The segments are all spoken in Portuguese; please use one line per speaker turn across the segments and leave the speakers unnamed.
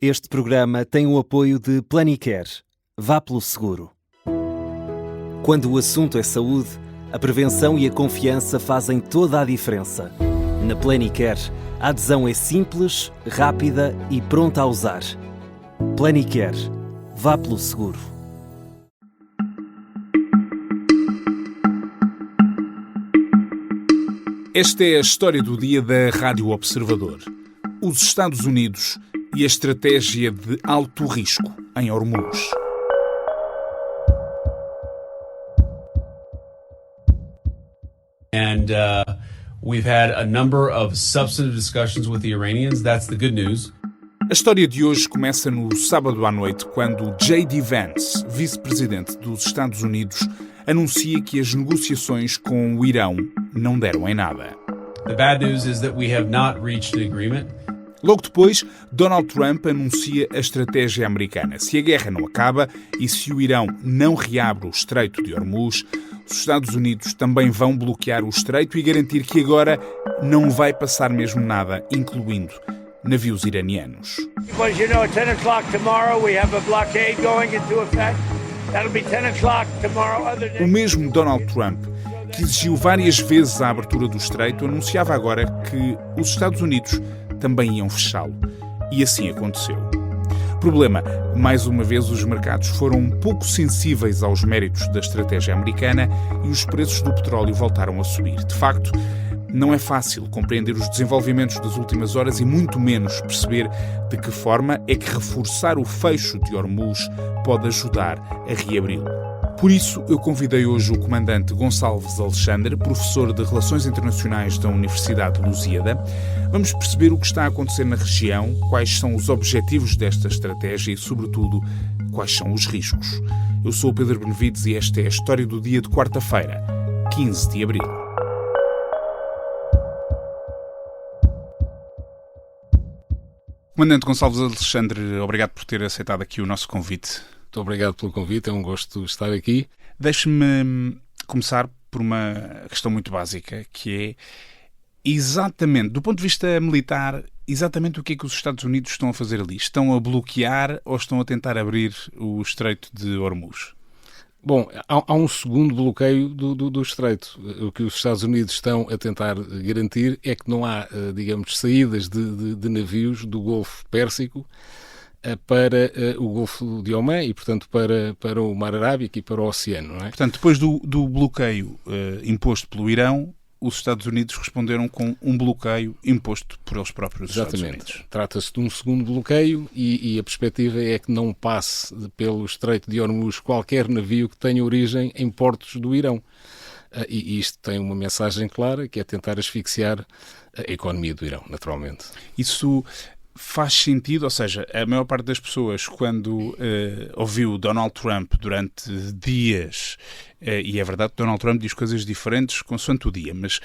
Este programa tem o apoio de Planicare. Vá pelo seguro. Quando o assunto é saúde, a prevenção e a confiança fazem toda a diferença. Na Planicare, a adesão é simples, rápida e pronta a usar. Planicare. Vá pelo seguro.
Esta é a história do dia da Rádio Observador. Os Estados Unidos e a estratégia de alto risco em Hormuz.
And we've had a number of substantive discussions with the Iranians. That's the good news.
A história de hoje começa no sábado à noite, quando J.D. Vance, vice-presidente dos Estados Unidos, anuncia que as negociações com o Irão não deram em nada.
The bad news is that we have not reached an agreement.
Logo depois, Donald Trump anuncia a estratégia americana. Se a guerra não acaba e se o Irão não reabre o Estreito de Hormuz, os Estados Unidos também vão bloquear o Estreito e garantir que agora não vai passar mesmo nada, incluindo navios iranianos.
But you know, at 10 o'clock tomorrow we have a blockade going into effect. That'll be 10 o'clock tomorrow.
O mesmo Donald Trump, que exigiu várias vezes a abertura do Estreito, anunciava agora que os Estados Unidos também iam fechá-lo. E assim aconteceu. Problema, mais uma vez os mercados foram pouco sensíveis aos méritos da estratégia americana e os preços do petróleo voltaram a subir. De facto, não é fácil compreender os desenvolvimentos das últimas horas e muito menos perceber de que forma é que reforçar o fecho de Hormuz pode ajudar a reabri-lo. Por isso, eu convidei hoje o comandante Gonçalves Alexandre, professor de Relações Internacionais da Universidade de Lusíada. Vamos perceber o que está a acontecer na região, quais são os objetivos desta estratégia e, sobretudo, quais são os riscos. Eu sou o Pedro Benevides e esta é a história do dia de quarta-feira, 15 de abril. Comandante Gonçalves Alexandre, obrigado por ter aceitado aqui o nosso convite.
Muito obrigado pelo convite, é um gosto estar aqui.
Deixe-me começar por uma questão muito básica, que é exatamente, do ponto de vista militar, exatamente o que é que os Estados Unidos estão a fazer ali? Estão a bloquear ou estão a tentar abrir o Estreito de Hormuz?
Bom, há um segundo bloqueio do Estreito. O que os Estados Unidos estão a tentar garantir é que não há, digamos, saídas de navios do Golfo Pérsico para o Golfo de Omã e, portanto, para o Mar Arábico e para o Oceano, não é?
Portanto, depois do bloqueio imposto pelo Irão, os Estados Unidos responderam com um bloqueio imposto por eles próprios.
Exatamente.
Estados Unidos. Trata-se
de um segundo bloqueio e a perspectiva é que não passe pelo Estreito de Hormuz qualquer navio que tenha origem em portos do Irão. E isto tem uma mensagem clara, que é tentar asfixiar a economia do Irão, naturalmente.
Isso faz sentido, ou seja, a maior parte das pessoas, quando ouviu Donald Trump durante dias, e é verdade que Donald Trump diz coisas diferentes consoante o dia, mas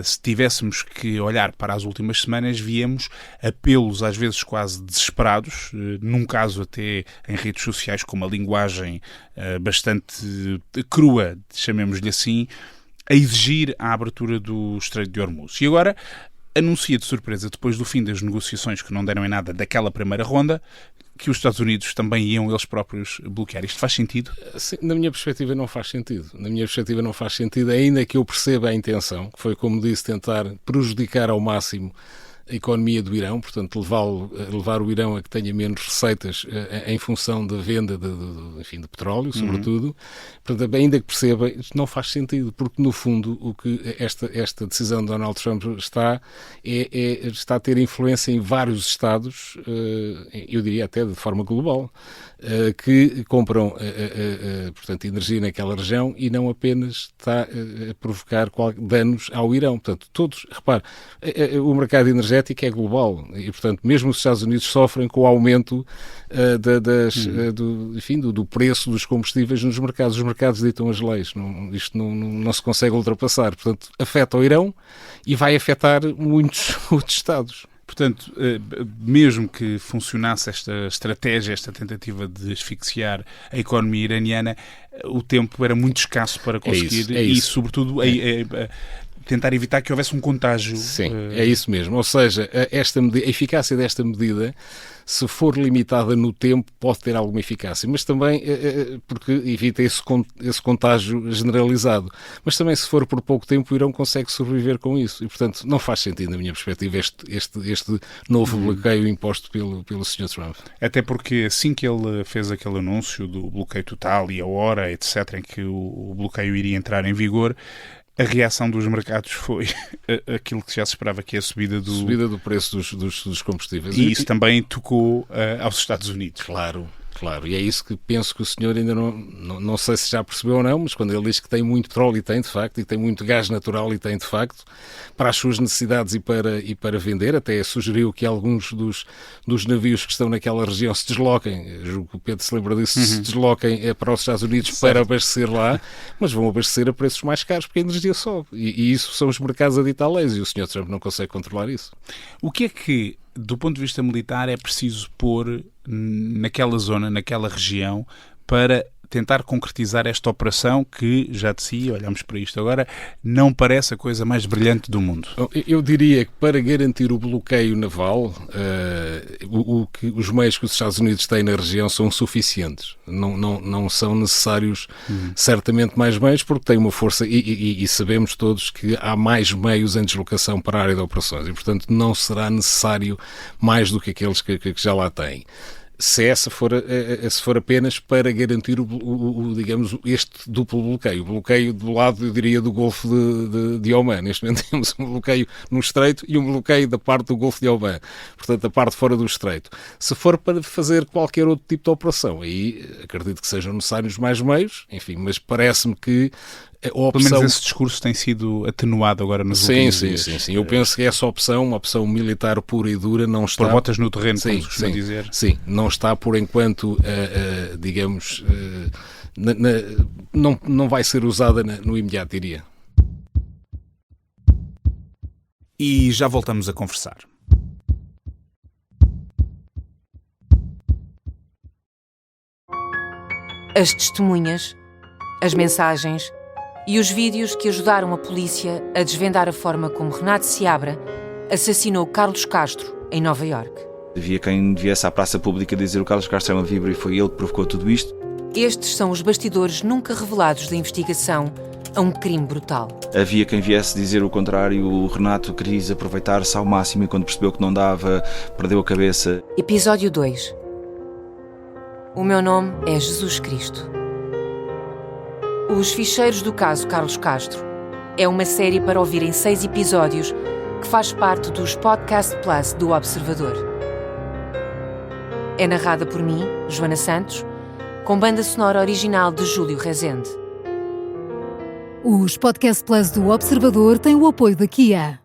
se tivéssemos que olhar para as últimas semanas, víamos apelos às vezes quase desesperados, num caso até em redes sociais com uma linguagem bastante crua, chamemos-lhe assim, a exigir a abertura do Estreito de Hormuz. E agora anuncia de surpresa, depois do fim das negociações que não deram em nada daquela primeira ronda, que os Estados Unidos também iam eles próprios bloquear. Isto faz sentido?
Sim, na minha perspectiva não faz sentido. Na minha perspectiva não faz sentido, ainda que eu perceba a intenção, que foi, como disse, tentar prejudicar ao máximo a economia do Irão, portanto levar o Irão a que tenha menos receitas em função da venda de petróleo, sobretudo. Portanto, ainda que perceba, isto não faz sentido, porque no fundo o que esta decisão de Donald Trump está a ter influência em vários Estados, eu diria até de forma global, que compram portanto, energia naquela região e não apenas está a provocar danos ao Irão. Portanto, todos, repare, o mercado energético é global e, portanto, mesmo os Estados Unidos sofrem com o aumento do preço dos combustíveis nos mercados. Os mercados ditam as leis. Isto não se consegue ultrapassar. Portanto, afeta o Irão e vai afetar muitos outros Estados.
Portanto, mesmo que funcionasse esta estratégia, esta tentativa de asfixiar a economia iraniana, o tempo era muito escasso para conseguir e, sobretudo, tentar evitar que houvesse um contágio.
Sim, é isso mesmo. Ou seja, a eficácia desta medida, se for limitada no tempo, pode ter alguma eficácia, mas também porque evita esse contágio generalizado. Mas também, se for por pouco tempo, o Irão consegue sobreviver com isso. E, portanto, não faz sentido, na minha perspectiva, este novo bloqueio imposto pelo Sr. Trump.
Até porque, assim que ele fez aquele anúncio do bloqueio total e a hora, etc., em que o bloqueio iria entrar em vigor, a reação dos mercados foi aquilo que já se esperava, que é a subida do
preço dos combustíveis.
E isso também tocou aos Estados Unidos.
Claro. E é isso que penso que o senhor ainda não sei se já percebeu ou não, mas quando ele diz que tem muito petróleo, e tem de facto, e tem muito gás natural, e tem de facto, para as suas necessidades e para vender, até sugeriu que alguns dos navios que estão naquela região se desloquem, julgo que o Pedro se lembra disso, se desloquem para os Estados Unidos para abastecer lá, mas vão abastecer a preços mais caros porque a energia sobe. E isso são os mercados a ditar leis, e o Sr. Trump não consegue controlar isso.
O que é que, do ponto de vista militar, é preciso pôr naquela zona, naquela região, para tentar concretizar esta operação que, já de si, olhamos para isto agora, não parece a coisa mais brilhante do mundo?
Eu diria que para garantir o bloqueio naval, os meios que os Estados Unidos têm na região são suficientes. Não são necessários certamente mais meios, porque tem uma força, e sabemos todos que há mais meios em deslocação para a área de operações, e portanto não será necessário mais do que aqueles que já lá têm. Se for apenas para garantir digamos, este duplo bloqueio. O bloqueio do lado, eu diria, do Golfo de Oman. Neste momento temos um bloqueio no Estreito e um bloqueio da parte do Golfo de Oman. Portanto, a parte fora do Estreito. Se for para fazer qualquer outro tipo de operação, aí acredito que sejam necessários mais meios, enfim, mas parece-me que a opção...
Pelo menos esse discurso tem sido atenuado agora nos últimos dias. Sim.
Eu penso que essa opção, uma opção militar pura e dura, não está...
Por botas no terreno, como se costuma dizer.
Sim, não está por enquanto, digamos, não vai ser usada no imediato, diria.
E já voltamos a conversar.
As testemunhas, as mensagens e os vídeos que ajudaram a polícia a desvendar a forma como Renato Seabra assassinou Carlos Castro em Nova Iorque.
Havia quem viesse à praça pública dizer que o Carlos Castro era uma víbora e foi ele que provocou tudo isto.
Estes são os bastidores nunca revelados da investigação a um crime brutal.
Havia quem viesse dizer o contrário, o Renato quis aproveitar-se ao máximo e quando percebeu que não dava, perdeu a cabeça.
Episódio 2. O meu nome é Jesus Cristo. Os ficheiros do caso Carlos Castro é uma série para ouvir em 6 episódios que faz parte dos Podcast Plus do Observador. É narrada por mim, Joana Santos, com banda sonora original de Júlio Rezende.
Os Podcast Plus do Observador têm o apoio da Kia.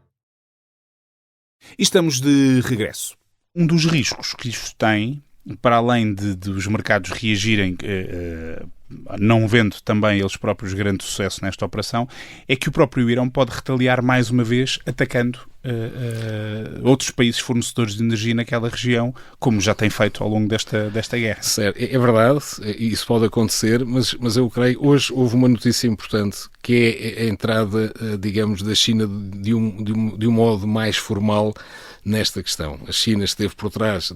E estamos de regresso. Um dos riscos que isto tem, para além dos mercados reagirem, não vendo também eles próprios grande sucesso nesta operação, é que o próprio Irão pode retaliar mais uma vez, atacando outros países fornecedores de energia naquela região, como já tem feito ao longo desta guerra.
Certo, é verdade, isso pode acontecer, mas eu creio, hoje houve uma notícia importante, que é a entrada, digamos, da China de um modo mais formal nesta questão. A China esteve por trás,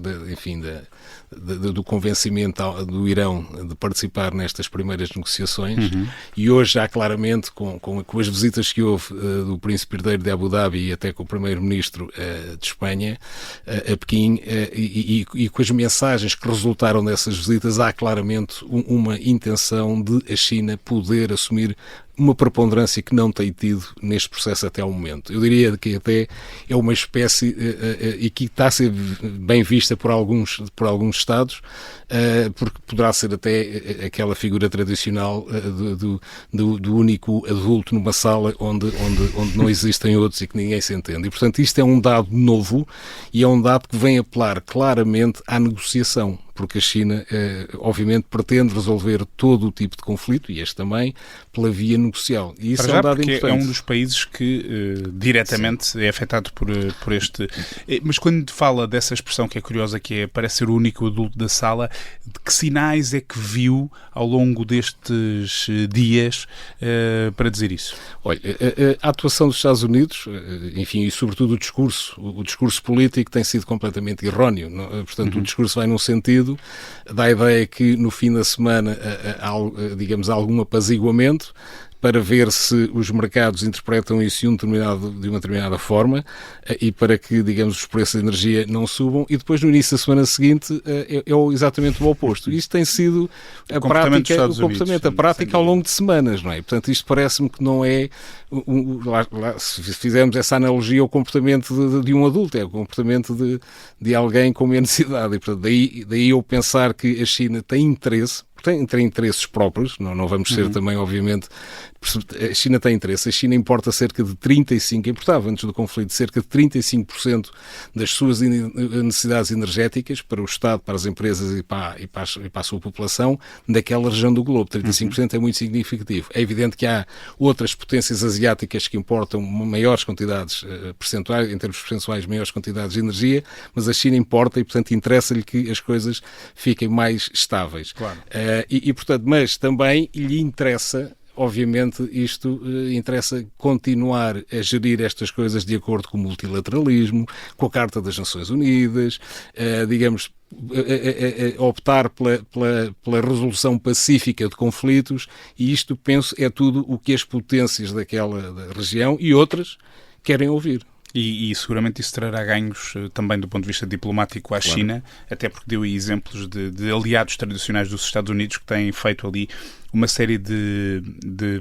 do convencimento do Irão de participar nestas primeiras negociações e hoje já claramente com as visitas que houve do Príncipe Herdeiro de Abu Dhabi e até com o Primeiro-Ministro de Espanha a Pequim e com as mensagens que resultaram dessas visitas, há claramente uma intenção de a China poder assumir uma preponderância que não tem tido neste processo até ao momento. Eu diria que até é uma espécie e que está a ser bem vista por alguns Estados, porque poderá ser até aquela figura tradicional do único adulto numa sala onde não existem outros e que ninguém se entende. E, portanto, isto é um dado novo e é um dado que vem apelar claramente à negociação. porque a China, obviamente, pretende resolver todo o tipo de conflito, e este também, pela via negocial. E isso é um dado importante.
É um dos países que diretamente é afetado por este... Mas quando fala dessa expressão que é curiosa, que é parece ser o único adulto da sala, de que sinais é que viu ao longo destes dias para dizer isso?
Olha, a atuação dos Estados Unidos, enfim, e sobretudo o discurso político tem sido completamente erróneo. Portanto, o discurso vai num sentido, dá a ideia que no fim da semana digamos, há algum apaziguamento, para ver se os mercados interpretam isso de uma determinada forma e para que, digamos, os preços de energia não subam, e depois no início da semana seguinte é exatamente o oposto. Isto tem sido a prática ao longo de semanas, não é? Portanto, isto parece-me que não é, se fizermos essa analogia, o comportamento de um adulto, é o comportamento de alguém com menos idade, e portanto daí eu pensar que a China tem interesse, tem interesses próprios, não vamos ser também, obviamente, a China tem interesse, a China importava antes do conflito cerca de 35% das suas necessidades energéticas para o Estado, para as empresas e para a sua população daquela região do globo. 35% é muito significativo. É evidente que há outras potências asiáticas que importam maiores quantidades percentuais, em termos percentuais, maiores quantidades de energia, mas a China importa e, portanto, interessa-lhe que as coisas fiquem mais estáveis.
Claro.
Portanto, mas também lhe interessa, obviamente, interessa continuar a gerir estas coisas de acordo com o multilateralismo, com a Carta das Nações Unidas, optar pela resolução pacífica de conflitos, e isto, penso, é tudo o que as potências daquela região e outras querem ouvir.
E seguramente isso trará ganhos também do ponto de vista diplomático à China, até porque deu aí exemplos de aliados tradicionais dos Estados Unidos que têm feito ali uma série de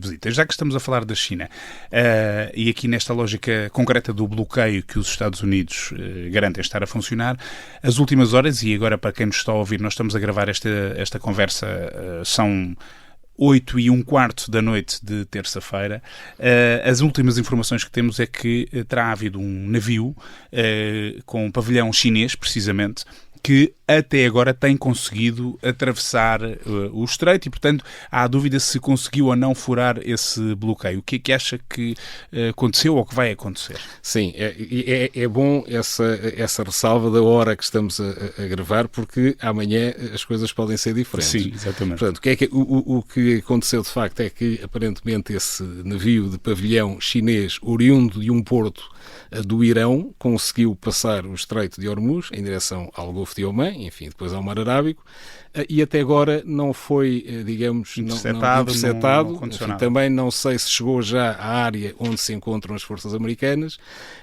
visitas. Já que estamos a falar da China, e aqui nesta lógica concreta do bloqueio que os Estados Unidos garantem estar a funcionar, as últimas horas, e agora para quem nos está a ouvir, nós estamos a gravar esta conversa, são 8:15 da noite de terça-feira. As últimas informações que temos é que terá havido um navio com um pavilhão chinês, precisamente, que até agora tem conseguido atravessar o estreito e, portanto, há dúvida se conseguiu ou não furar esse bloqueio. O que é que acha que aconteceu ou que vai acontecer?
Sim, é bom essa ressalva da hora que estamos a gravar, porque amanhã as coisas podem ser diferentes.
Sim, exatamente.
Portanto, o que aconteceu de facto é que, aparentemente, esse navio de pavilhão chinês, oriundo de um porto do Irão, conseguiu passar o Estreito de Hormuz em direção ao Golfo de Omã, enfim, depois ao Mar Arábico, e até agora não foi, digamos, interceptado. Enfim, também não sei se chegou já à área onde se encontram as forças americanas.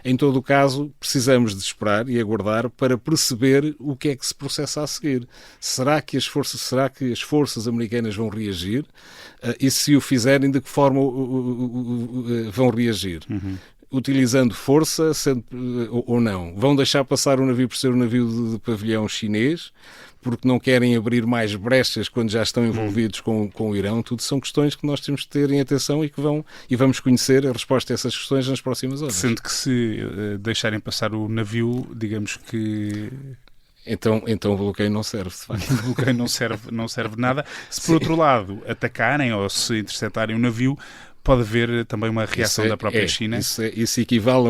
Em todo o caso, precisamos de esperar e aguardar para perceber o que é que se processa a seguir. Será que as forças americanas vão reagir? E se o fizerem, de que forma vão reagir? Utilizando força ou não? Vão deixar passar o navio por ser um navio de pavilhão chinês, porque não querem abrir mais brechas quando já estão envolvidos com o Irão? Tudo são questões que nós temos de ter em atenção e vamos conhecer a resposta a essas questões nas próximas horas.
Sendo que se deixarem passar o navio, digamos que...
Então o bloqueio não serve, de facto.
O bloqueio não serve de nada. Se por outro lado atacarem ou se interceptarem o navio, pode haver também uma reação da própria China.
Isso equivale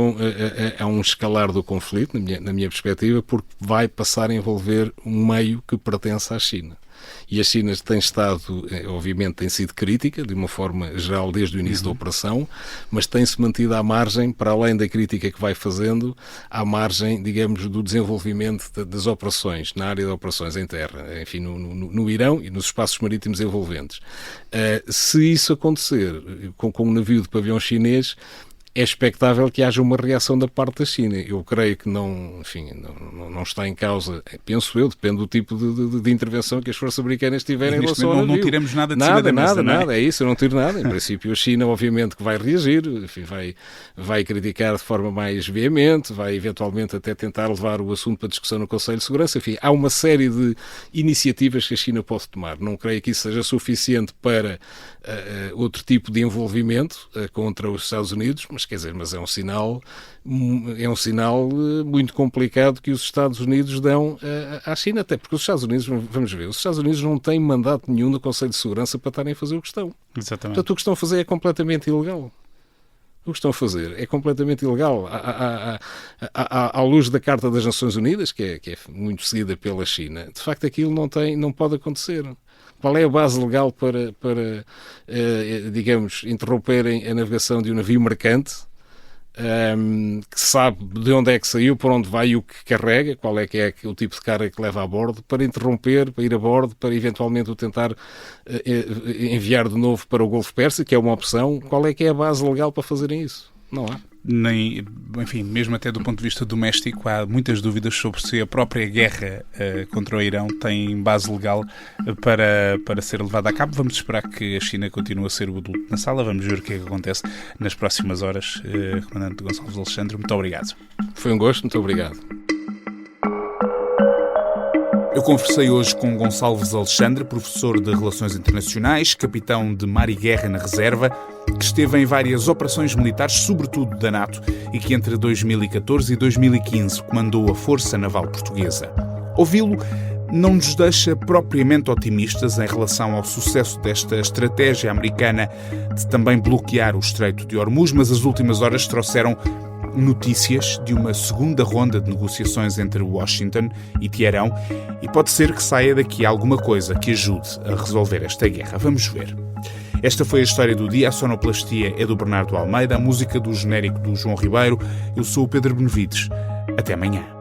a um escalar do conflito, na minha perspectiva, porque vai passar a envolver um meio que pertence à China. E a China tem estado, obviamente, tem sido crítica, de uma forma geral, desde o início da operação, mas tem-se mantido à margem, para além da crítica que vai fazendo, à margem, digamos, do desenvolvimento das operações, na área de operações em terra, enfim, no Irão e nos espaços marítimos envolventes. Se isso acontecer com um navio de pavilhão chinês, é expectável que haja uma reação da parte da China. Eu creio que não está em causa, penso eu, depende do tipo de intervenção que as forças americanas tiverem em relação ao navio.
Não tiramos nada de cima da mesa, não é?
Nada, é isso, eu não tiro nada. Em princípio, a China, obviamente, que vai reagir, enfim, vai criticar de forma mais veemente, vai eventualmente até tentar levar o assunto para discussão no Conselho de Segurança. Enfim, há uma série de iniciativas que a China pode tomar. Não creio que isso seja suficiente para outro tipo de envolvimento contra os Estados Unidos, mas quer dizer, mas é um sinal muito complicado que os Estados Unidos dão à China, até porque os Estados Unidos, vamos ver, os Estados Unidos não têm mandato nenhum do Conselho de Segurança para estarem a fazer o que estão.
Exatamente.
Portanto, o que estão a fazer é completamente ilegal. O que estão a fazer é completamente ilegal. À luz da Carta das Nações Unidas, que é muito seguida pela China, de facto aquilo não pode acontecer. Qual é a base legal para digamos, interromperem a navegação de um navio mercante que sabe de onde é que saiu, por onde vai e o que carrega, qual é que é o tipo de carga que leva a bordo, para interromper, para ir a bordo, para eventualmente o tentar enviar de novo para o Golfo Pérsico, que é uma opção? Qual é que é a base legal para fazerem isso? Não há.
Enfim, mesmo até do ponto de vista doméstico, há muitas dúvidas sobre se a própria guerra contra o Irão tem base legal para ser levada a cabo. Vamos esperar que a China continue a ser o adulto na sala. Vamos ver o que é que acontece nas próximas horas. Comandante Gonçalves Alexandre, muito obrigado.
Foi um gosto, muito obrigado.
Eu conversei hoje com Gonçalves Alexandre, professor de Relações Internacionais, capitão de mar e guerra na reserva, que esteve em várias operações militares, sobretudo da NATO, e que entre 2014 e 2015 comandou a Força Naval Portuguesa. Ouvi-lo não nos deixa propriamente otimistas em relação ao sucesso desta estratégia americana de também bloquear o Estreito de Hormuz, mas as últimas horas trouxeram notícias de uma segunda ronda de negociações entre Washington e Teherão e pode ser que saia daqui alguma coisa que ajude a resolver esta guerra. Vamos ver. Esta foi a história do dia. A sonoplastia é do Bernardo Almeida, a música do genérico do João Ribeiro. Eu sou o Pedro Benevides. Até amanhã.